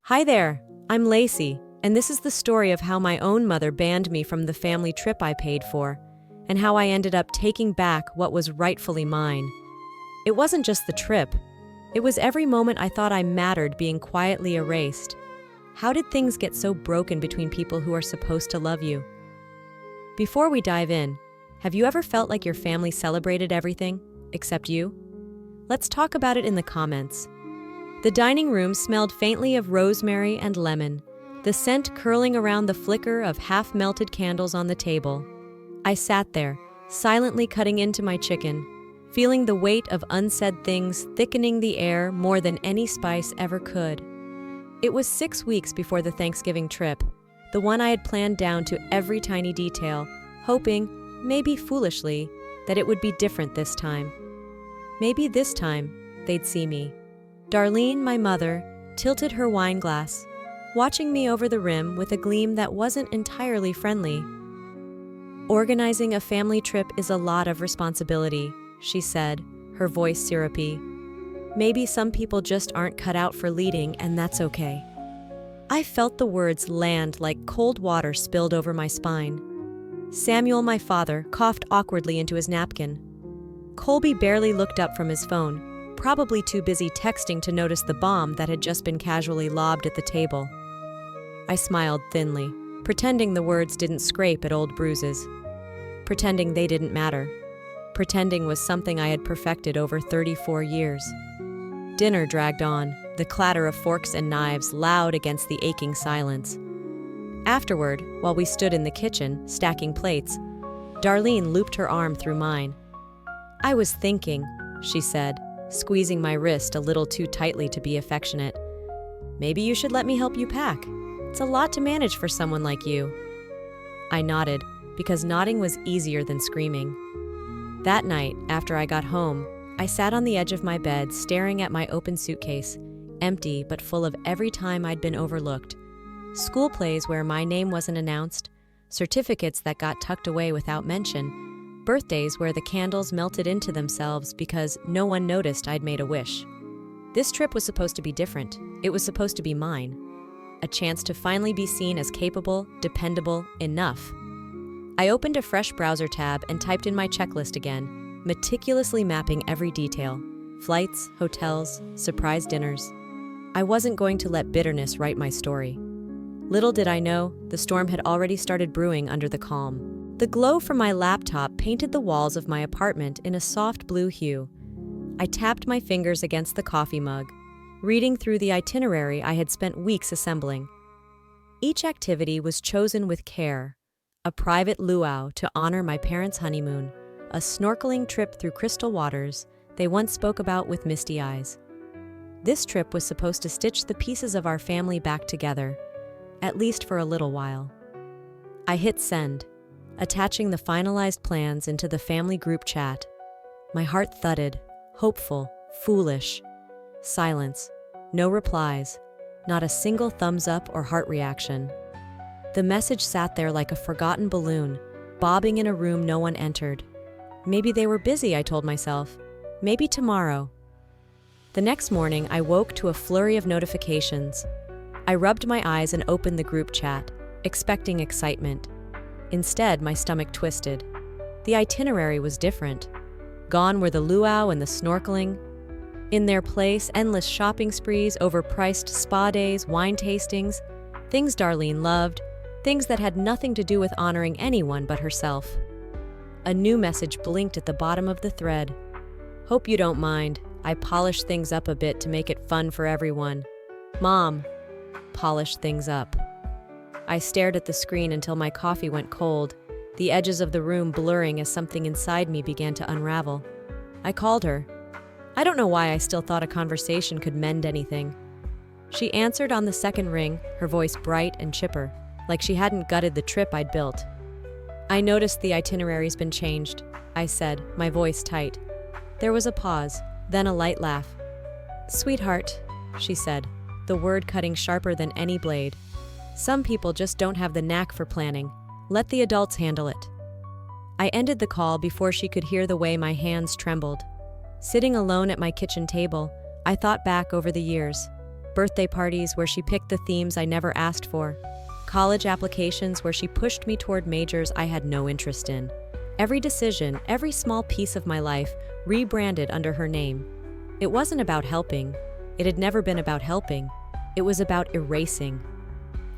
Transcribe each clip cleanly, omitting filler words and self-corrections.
Hi there, I'm Laci, and this is the story of how my own mother banned me from the family trip I paid for, and how I ended up taking back what was rightfully mine. It wasn't just the trip, it was every moment I thought I mattered being quietly erased. How did things get so broken between people who are supposed to love you? Before we dive in, have you ever felt like your family celebrated everything, except you? Let's talk about it in the comments. The dining room smelled faintly of rosemary and lemon, the scent curling around the flicker of half-melted candles on the table. I sat there, silently cutting into my chicken, feeling the weight of unsaid things thickening the air more than any spice ever could. It was 6 weeks before the Thanksgiving trip, the one I had planned down to every tiny detail, hoping, maybe foolishly, that it would be different this time. Maybe this time, they'd see me. Darlene, my mother, tilted her wine glass, watching me over the rim with a gleam that wasn't entirely friendly. Organizing a family trip is a lot of responsibility, she said, her voice syrupy. Maybe some people just aren't cut out for leading, and that's okay. I felt the words land like cold water spilled over my spine. Samuel, my father, coughed awkwardly into his napkin. Colby barely looked up from his phone, probably too busy texting to notice the bomb that had just been casually lobbed at the table. I smiled thinly, pretending the words didn't scrape at old bruises. Pretending they didn't matter. Pretending was something I had perfected over 34 years. Dinner dragged on, the clatter of forks and knives loud against the aching silence. Afterward, while we stood in the kitchen, stacking plates, Darlene looped her arm through mine. "I was thinking," she said, squeezing my wrist a little too tightly to be affectionate. "Maybe you should let me help you pack. It's a lot to manage for someone like you." I nodded, because nodding was easier than screaming. That night, after I got home, I sat on the edge of my bed staring at my open suitcase, empty but full of every time I'd been overlooked. School plays where my name wasn't announced, certificates that got tucked away without mention, birthdays where the candles melted into themselves because no one noticed I'd made a wish. This trip was supposed to be different. It was supposed to be mine. A chance to finally be seen as capable, dependable, enough. I opened a fresh browser tab and typed in my checklist again, meticulously mapping every detail. Flights, hotels, surprise dinners. I wasn't going to let bitterness write my story. Little did I know, the storm had already started brewing under the calm. The glow from my laptop painted the walls of my apartment in a soft blue hue. I tapped my fingers against the coffee mug, reading through the itinerary I had spent weeks assembling. Each activity was chosen with care. A private luau to honor my parents' honeymoon, a snorkeling trip through crystal waters they once spoke about with misty eyes. This trip was supposed to stitch the pieces of our family back together, at least for a little while. I hit send, attaching the finalized plans into the family group chat. My heart thudded, hopeful, foolish. Silence. No replies. Not a single thumbs up or heart reaction. The message sat there like a forgotten balloon, bobbing in a room no one entered. Maybe they were busy, I told myself. Maybe tomorrow. The next morning, I woke to a flurry of notifications. I rubbed my eyes and opened the group chat, expecting excitement. Instead, my stomach twisted. The itinerary was different. Gone were the luau and the snorkeling. In their place, endless shopping sprees, overpriced spa days, wine tastings, things Darlene loved, things that had nothing to do with honoring anyone but herself. A new message blinked at the bottom of the thread. "Hope you don't mind. I polished things up a bit to make it fun for everyone. Mom." Polished things up. I stared at the screen until my coffee went cold, the edges of the room blurring as something inside me began to unravel. I called her. I don't know why I still thought a conversation could mend anything. She answered on the second ring, her voice bright and chipper, like she hadn't gutted the trip I'd built. "I noticed the itinerary's been changed," I said, my voice tight. There was a pause, then a light laugh. "Sweetheart," she said, the word cutting sharper than any blade. "Some people just don't have the knack for planning. Let the adults handle it." I ended the call before she could hear the way my hands trembled. Sitting alone at my kitchen table, I thought back over the years. Birthday parties where she picked the themes I never asked for. College applications where she pushed me toward majors I had no interest in. Every decision, every small piece of my life, rebranded under her name. It wasn't about helping. It had never been about helping. It was about erasing.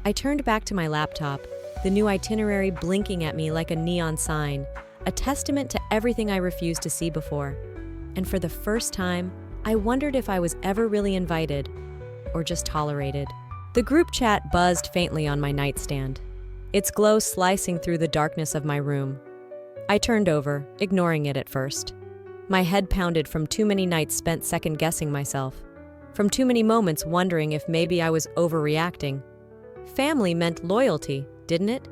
I turned back to my laptop, the new itinerary blinking at me like a neon sign, a testament to everything I refused to see before. And for the first time, I wondered if I was ever really invited, or just tolerated. The group chat buzzed faintly on my nightstand, its glow slicing through the darkness of my room. I turned over, ignoring it at first. My head pounded from too many nights spent second-guessing myself, from too many moments wondering if maybe I was overreacting. Family meant loyalty, didn't it?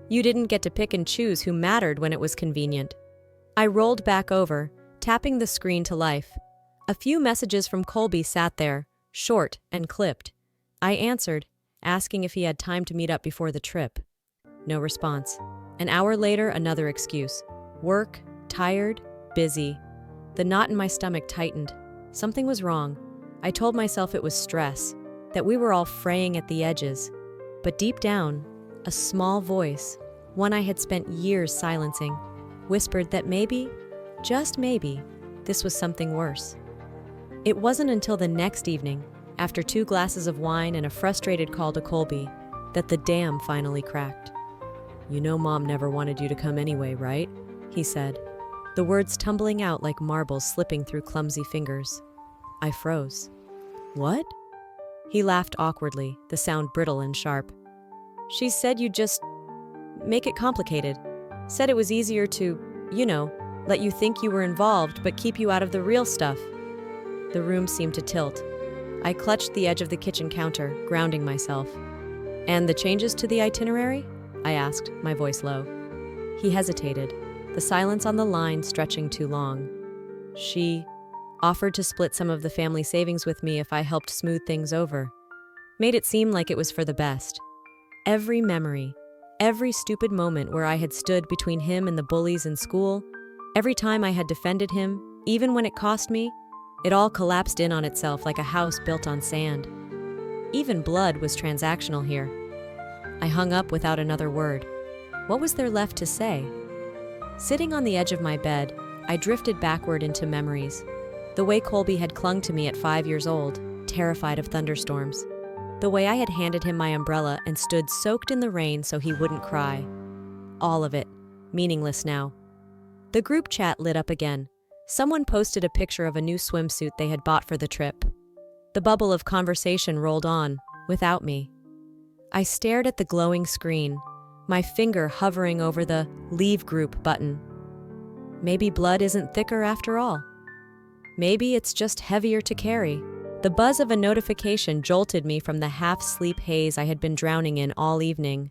You didn't get to pick and choose who mattered when it was convenient. I rolled back over, tapping the screen to life. A few messages from Colby sat there, short and clipped. I answered, asking if he had time to meet up before the trip. No response. An hour later, another excuse. Work, tired, busy. The knot in my stomach tightened. Something was wrong. I told myself it was stress, that we were all fraying at the edges. But deep down, a small voice, one I had spent years silencing, whispered that maybe, just maybe, this was something worse. It wasn't until the next evening, after 2 glasses of wine and a frustrated call to Colby, that the dam finally cracked. "You know Mom never wanted you to come anyway, right?" he said, the words tumbling out like marbles slipping through clumsy fingers. I froze. "What?" He laughed awkwardly, the sound brittle and sharp. "She said you'd just make it complicated. Said it was easier to, let you think you were involved but keep you out of the real stuff." The room seemed to tilt. I clutched the edge of the kitchen counter, grounding myself. "And the changes to the itinerary?" I asked, my voice low. He hesitated, the silence on the line stretching too long. "She offered to split some of the family savings with me if I helped smooth things over. Made it seem like it was for the best. Every memory, every stupid moment where I had stood between him and the bullies in school, every time I had defended him, even when it cost me, it all collapsed in on itself like a house built on sand. Even blood was transactional here." I hung up without another word. What was there left to say? Sitting on the edge of my bed, I drifted backward into memories. The way Colby had clung to me at 5 years old, terrified of thunderstorms. The way I had handed him my umbrella and stood soaked in the rain so he wouldn't cry. All of it, meaningless now. The group chat lit up again. Someone posted a picture of a new swimsuit they had bought for the trip. The bubble of conversation rolled on, without me. I stared at the glowing screen, my finger hovering over the Leave Group button. Maybe blood isn't thicker after all. Maybe it's just heavier to carry. The buzz of a notification jolted me from the half-sleep haze I had been drowning in all evening.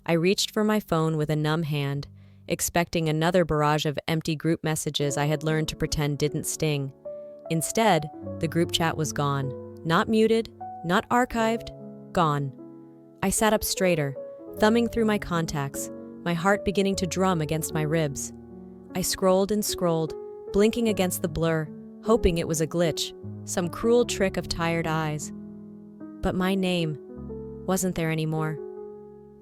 I reached for my phone with a numb hand, expecting another barrage of empty group messages I had learned to pretend didn't sting. Instead, the group chat was gone. Not muted, not archived, gone. I sat up straighter, thumbing through my contacts, my heart beginning to drum against my ribs. I scrolled and scrolled, blinking against the blur, hoping it was a glitch, some cruel trick of tired eyes. But my name wasn't there anymore.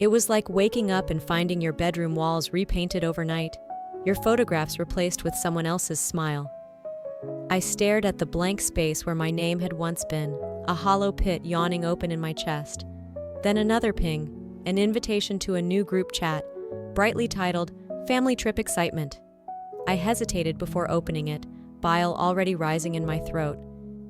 It was like waking up and finding your bedroom walls repainted overnight, your photographs replaced with someone else's smile. I stared at the blank space where my name had once been, a hollow pit yawning open in my chest. Then another ping, an invitation to a new group chat, brightly titled, Family Trip Excitement. I hesitated before opening it, bile already rising in my throat.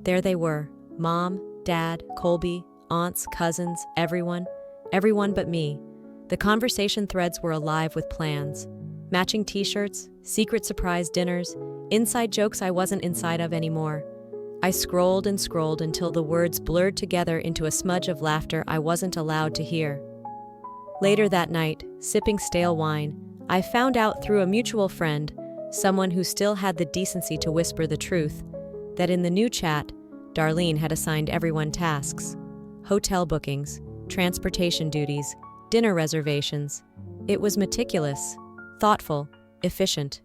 There they were, Mom, Dad, Colby, aunts, cousins, everyone but me. The conversation threads were alive with plans. Matching t-shirts, secret surprise dinners, inside jokes I wasn't inside of anymore. I scrolled and scrolled until the words blurred together into a smudge of laughter I wasn't allowed to hear. Later that night, sipping stale wine, I found out through a mutual friend, someone who still had the decency to whisper the truth, that in the new chat, Darlene had assigned everyone tasks. Hotel bookings, transportation duties, dinner reservations. It was meticulous, thoughtful, efficient.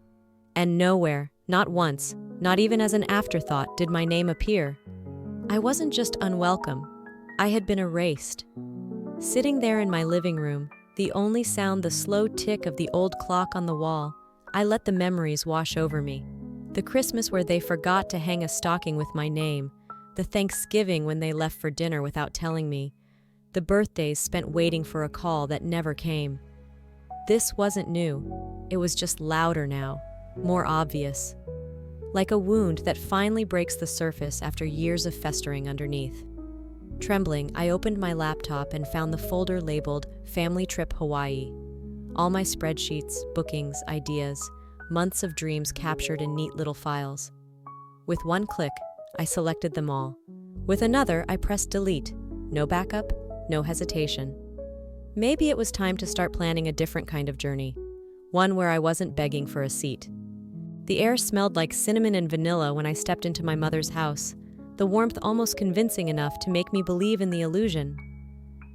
And nowhere, not once, not even as an afterthought, did my name appear. I wasn't just unwelcome. I had been erased. Sitting there in my living room, the only sound the slow tick of the old clock on the wall, I let the memories wash over me. The Christmas where they forgot to hang a stocking with my name, the Thanksgiving when they left for dinner without telling me, the birthdays spent waiting for a call that never came. This wasn't new. It was just louder now, more obvious. Like a wound that finally breaks the surface after years of festering underneath. Trembling, I opened my laptop and found the folder labeled Family Trip Hawaii. All my spreadsheets, bookings, ideas, months of dreams captured in neat little files. With one click, I selected them all. With another, I pressed delete. No backup, no hesitation. Maybe it was time to start planning a different kind of journey, one where I wasn't begging for a seat. The air smelled like cinnamon and vanilla when I stepped into my mother's house, the warmth almost convincing enough to make me believe in the illusion.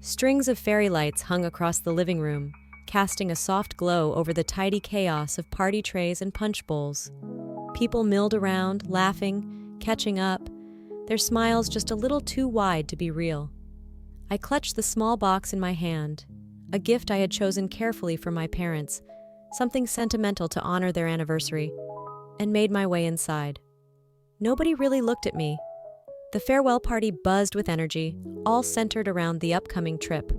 Strings of fairy lights hung across the living room, casting a soft glow over the tidy chaos of party trays and punch bowls. People milled around, laughing, catching up, their smiles just a little too wide to be real. I clutched the small box in my hand, a gift I had chosen carefully for my parents, something sentimental to honor their anniversary, and made my way inside. Nobody really looked at me. The farewell party buzzed with energy, all centered around the upcoming trip.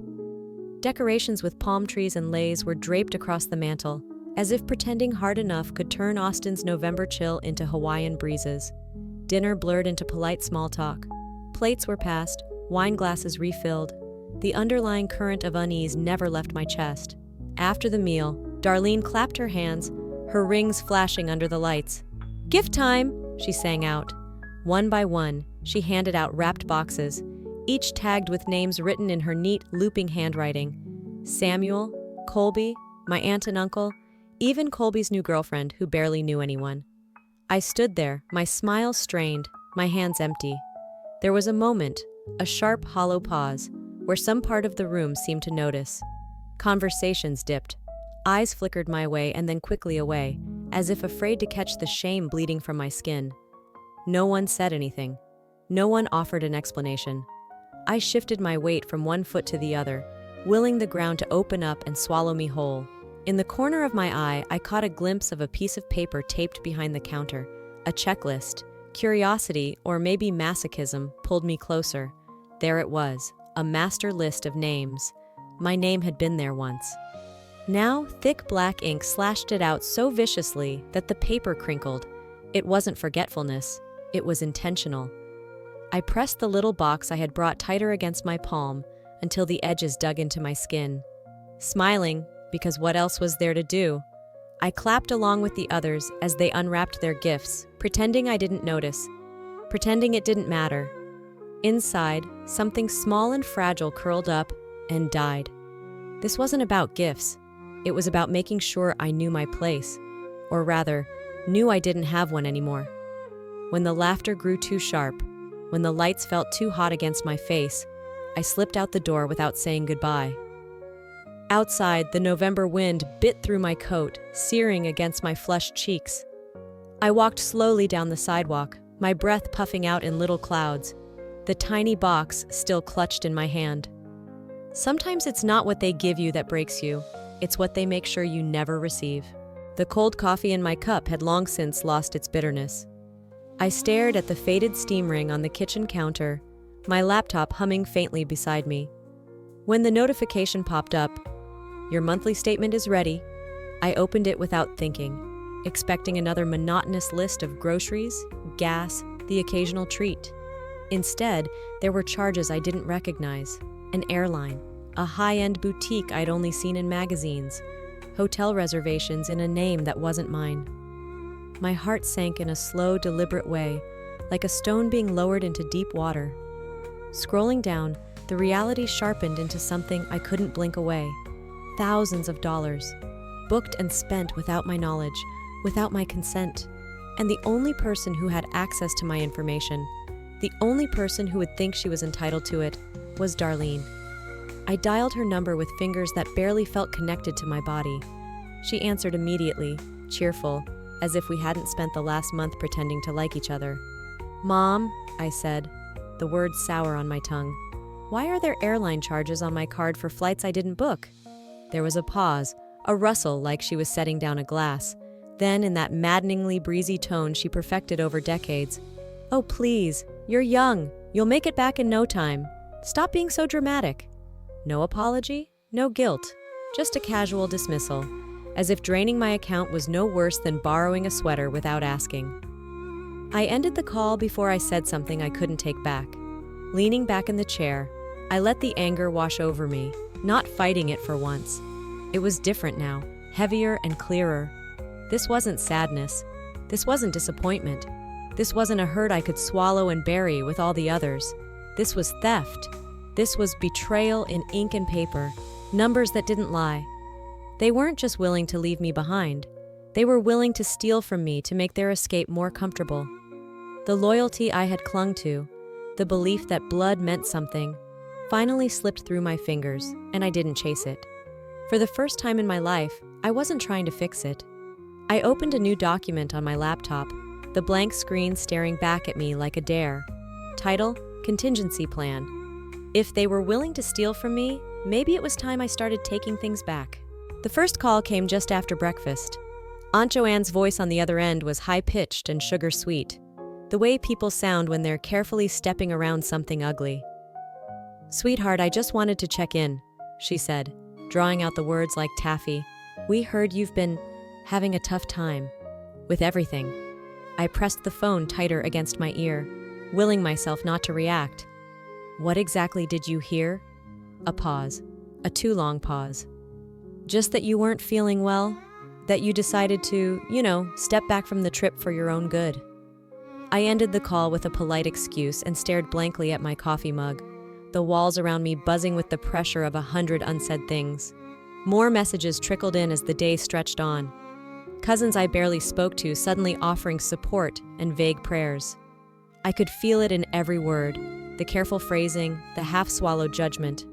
Decorations with palm trees and leis were draped across the mantel, as if pretending hard enough could turn Austin's November chill into Hawaiian breezes. Dinner blurred into polite small talk. Plates were passed, wine glasses refilled. The underlying current of unease never left my chest. After the meal, Darlene clapped her hands, her rings flashing under the lights. "Gift time!" she sang out. One by one, she handed out wrapped boxes, each tagged with names written in her neat, looping handwriting. Samuel, Colby, my aunt and uncle, even Colby's new girlfriend who barely knew anyone. I stood there, my smile strained, my hands empty. There was a moment, a sharp, hollow pause, where some part of the room seemed to notice. Conversations dipped. Eyes flickered my way and then quickly away, as if afraid to catch the shame bleeding from my skin. No one said anything. No one offered an explanation. I shifted my weight from one foot to the other, willing the ground to open up and swallow me whole. In the corner of my eye, I caught a glimpse of a piece of paper taped behind the counter. A checklist. Curiosity, or maybe masochism, pulled me closer. There it was, a master list of names. My name had been there once. Now, thick black ink slashed it out so viciously that the paper crinkled. It wasn't forgetfulness. It was intentional. I pressed the little box I had brought tighter against my palm until the edges dug into my skin. Smiling, because what else was there to do? I clapped along with the others as they unwrapped their gifts, pretending I didn't notice, pretending it didn't matter. Inside, something small and fragile curled up and died. This wasn't about gifts. It was about making sure I knew my place, or rather, knew I didn't have one anymore. When the laughter grew too sharp, when the lights felt too hot against my face, I slipped out the door without saying goodbye. Outside, the November wind bit through my coat, searing against my flushed cheeks. I walked slowly down the sidewalk, my breath puffing out in little clouds, the tiny box still clutched in my hand. Sometimes it's not what they give you that breaks you, it's what they make sure you never receive. The cold coffee in my cup had long since lost its bitterness. I stared at the faded steam ring on the kitchen counter, my laptop humming faintly beside me. When the notification popped up, "Your monthly statement is ready," I opened it without thinking, expecting another monotonous list of groceries, gas, the occasional treat. Instead, there were charges I didn't recognize, an airline, a high-end boutique I'd only seen in magazines, hotel reservations in a name that wasn't mine. My heart sank in a slow, deliberate way, like a stone being lowered into deep water. Scrolling down, the reality sharpened into something I couldn't blink away. Thousands of dollars, booked and spent without my knowledge, without my consent. And the only person who had access to my information, the only person who would think she was entitled to it, was Darlene. I dialed her number with fingers that barely felt connected to my body. She answered immediately, cheerful, as if we hadn't spent the last month pretending to like each other. "Mom," I said, the words sour on my tongue. Why are there airline charges on my card for flights I didn't book? There was a pause, a rustle like she was setting down a glass. Then, in that maddeningly breezy tone she perfected over decades, "Oh, please, you're young. You'll make it back in no time. Stop being so dramatic." No apology, no guilt, just a casual dismissal, as if draining my account was no worse than borrowing a sweater without asking. I ended the call before I said something I couldn't take back. Leaning back in the chair, I let the anger wash over me, not fighting it for once. It was different now, heavier and clearer. This wasn't sadness. This wasn't disappointment. This wasn't a hurt I could swallow and bury with all the others. This was theft. This was betrayal in ink and paper, numbers that didn't lie. They weren't just willing to leave me behind. They were willing to steal from me to make their escape more comfortable. The loyalty I had clung to, the belief that blood meant something, finally slipped through my fingers, and I didn't chase it. For the first time in my life, I wasn't trying to fix it. I opened a new document on my laptop, the blank screen staring back at me like a dare. Title: Contingency Plan. If they were willing to steal from me, maybe it was time I started taking things back. The first call came just after breakfast. Aunt Joanne's voice on the other end was high-pitched and sugar-sweet, the way people sound when they're carefully stepping around something ugly. "Sweetheart, I just wanted to check in," she said, drawing out the words like taffy. "We heard you've been having a tough time with everything." I pressed the phone tighter against my ear, willing myself not to react. "What exactly did you hear?" A pause. A too long pause. "Just that you weren't feeling well, that you decided to, step back from the trip for your own good." I ended the call with a polite excuse and stared blankly at my coffee mug, the walls around me buzzing with the pressure of 100 unsaid things. More messages trickled in as the day stretched on. Cousins I barely spoke to suddenly offering support and vague prayers. I could feel it in every word, the careful phrasing, the half-swallowed judgment.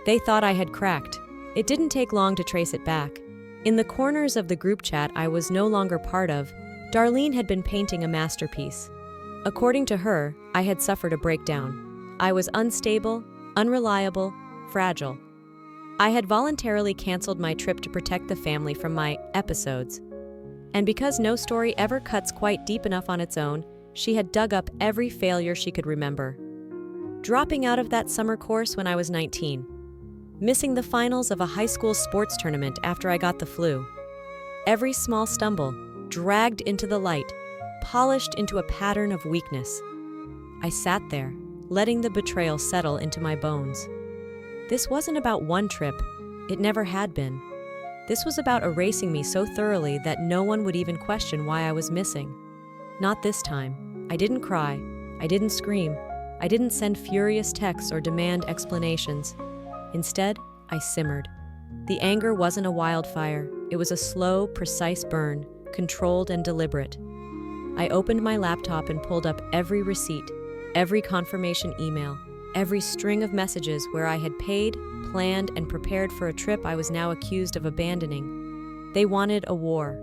They thought I had cracked. It didn't take long to trace it back. In the corners of the group chat I was no longer part of, Darlene had been painting a masterpiece. According to her, I had suffered a breakdown. I was unstable, unreliable, fragile. I had voluntarily canceled my trip to protect the family from my episodes. And because no story ever cuts quite deep enough on its own, she had dug up every failure she could remember. Dropping out of that summer course when I was 19. Missing the finals of a high school sports tournament after I got the flu. Every small stumble, dragged into the light, polished into a pattern of weakness. I sat there, letting the betrayal settle into my bones. This wasn't about one trip. It never had been. This was about erasing me so thoroughly that no one would even question why I was missing. Not this time. I didn't cry. I didn't scream. I didn't send furious texts or demand explanations. Instead, I simmered. The anger wasn't a wildfire. It was a slow, precise burn, controlled and deliberate. I opened my laptop and pulled up every receipt, every confirmation email, every string of messages where I had paid, planned, and prepared for a trip I was now accused of abandoning. They wanted a war.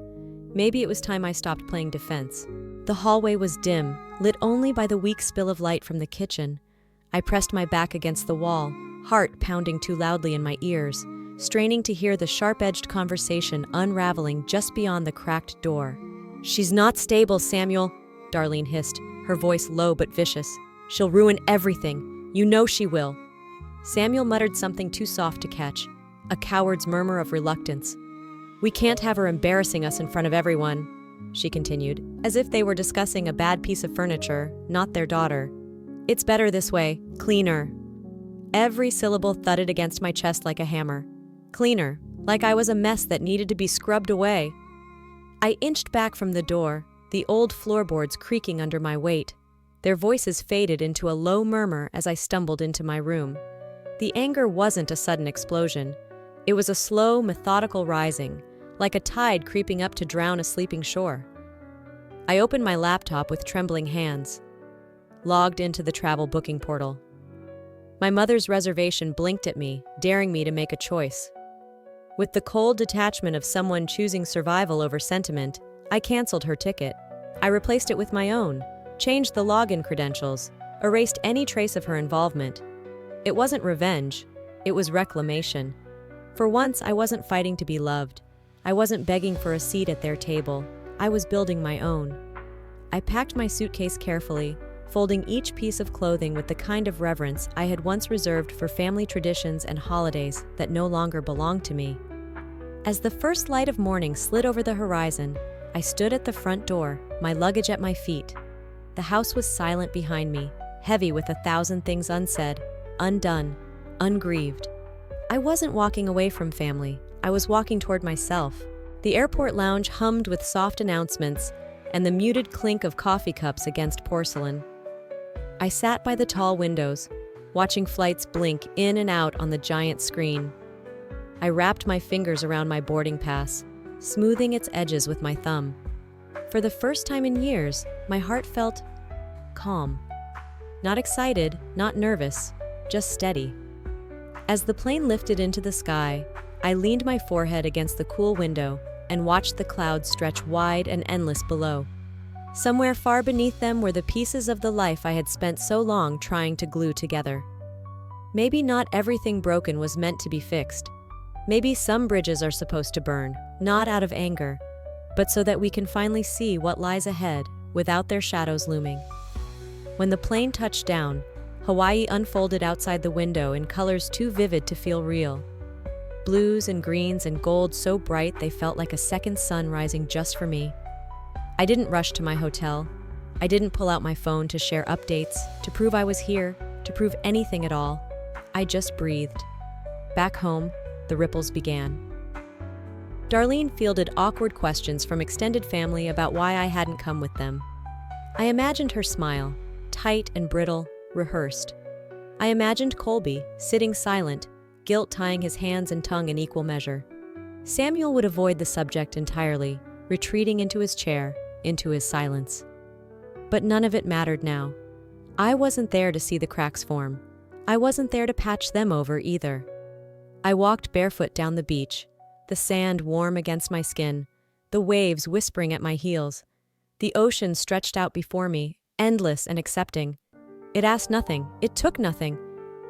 Maybe it was time I stopped playing defense. The hallway was dim, lit only by the weak spill of light from the kitchen. I pressed my back against the wall, heart pounding too loudly in my ears, straining to hear the sharp-edged conversation unraveling just beyond the cracked door. "She's not stable, Samuel," Darlene hissed, her voice low but vicious. "She'll ruin everything. You know she will." Samuel muttered something too soft to catch, a coward's murmur of reluctance. "We can't have her embarrassing us in front of everyone," she continued, as if they were discussing a bad piece of furniture, not their daughter. "It's better this way, cleaner." Every syllable thudded against my chest like a hammer. Cleaner, like I was a mess that needed to be scrubbed away. I inched back from the door, the old floorboards creaking under my weight. Their voices faded into a low murmur as I stumbled into my room. The anger wasn't a sudden explosion. It was a slow, methodical rising, like a tide creeping up to drown a sleeping shore. I opened my laptop with trembling hands, logged into the travel booking portal. My mother's reservation blinked at me, daring me to make a choice. With the cold detachment of someone choosing survival over sentiment, I canceled her ticket. I replaced it with my own, changed the login credentials, erased any trace of her involvement. It wasn't revenge, it was reclamation. For once, I wasn't fighting to be loved. I wasn't begging for a seat at their table. I was building my own. I packed my suitcase carefully, folding each piece of clothing with the kind of reverence I had once reserved for family traditions and holidays that no longer belonged to me. As the first light of morning slid over the horizon, I stood at the front door, my luggage at my feet. The house was silent behind me, heavy with 1,000 things unsaid, undone, ungrieved. I wasn't walking away from family, I was walking toward myself. The airport lounge hummed with soft announcements and the muted clink of coffee cups against porcelain. I sat by the tall windows, watching flights blink in and out on the giant screen. I wrapped my fingers around my boarding pass, smoothing its edges with my thumb. For the first time in years, my heart felt calm. Not excited, not nervous, just steady. As the plane lifted into the sky, I leaned my forehead against the cool window and watched the clouds stretch wide and endless below. Somewhere far beneath them were the pieces of the life I had spent so long trying to glue together. Maybe not everything broken was meant to be fixed. Maybe some bridges are supposed to burn, not out of anger, but so that we can finally see what lies ahead without their shadows looming. When the plane touched down, Hawaii unfolded outside the window in colors too vivid to feel real. Blues and greens and gold so bright they felt like a second sun rising just for me. I didn't rush to my hotel. I didn't pull out my phone to share updates, to prove I was here, to prove anything at all. I just breathed. Back home, the ripples began. Darlene fielded awkward questions from extended family about why I hadn't come with them. I imagined her smile, tight and brittle, rehearsed. I imagined Colby, sitting silent, guilt tying his hands and tongue in equal measure. Samuel would avoid the subject entirely, retreating into his chair, into his silence. But none of it mattered now. I wasn't there to see the cracks form. I wasn't there to patch them over either. I walked barefoot down the beach, the sand warm against my skin, the waves whispering at my heels. The ocean stretched out before me, endless and accepting. It asked nothing, it took nothing.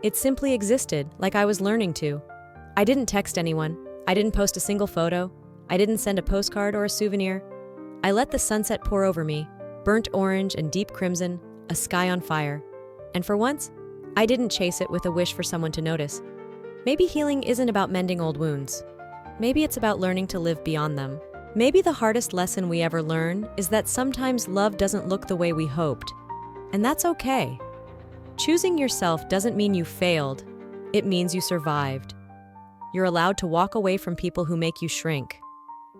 It simply existed, like I was learning to. I didn't text anyone. I didn't post a single photo. I didn't send a postcard or a souvenir. I let the sunset pour over me, burnt orange and deep crimson, a sky on fire. And for once, I didn't chase it with a wish for someone to notice. Maybe healing isn't about mending old wounds. Maybe it's about learning to live beyond them. Maybe the hardest lesson we ever learn is that sometimes love doesn't look the way we hoped. And that's okay. Choosing yourself doesn't mean you failed. It means you survived. You're allowed to walk away from people who make you shrink.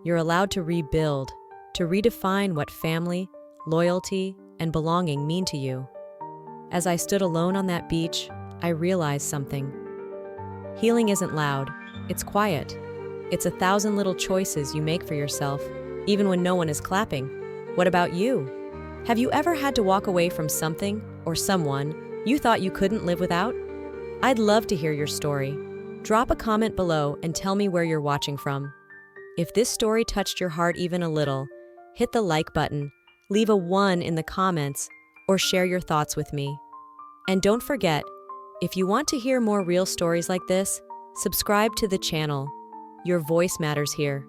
You're allowed to rebuild, to redefine what family, loyalty, and belonging mean to you. As I stood alone on that beach, I realized something. Healing isn't loud, it's quiet. It's 1,000 little choices you make for yourself, even when no one is clapping. What about you? Have you ever had to walk away from something or someone you thought you couldn't live without? I'd love to hear your story. Drop a comment below and tell me where you're watching from. If this story touched your heart even a little, hit the like button, leave a 1 in the comments, or share your thoughts with me. And don't forget, if you want to hear more real stories like this, subscribe to the channel. Your voice matters here.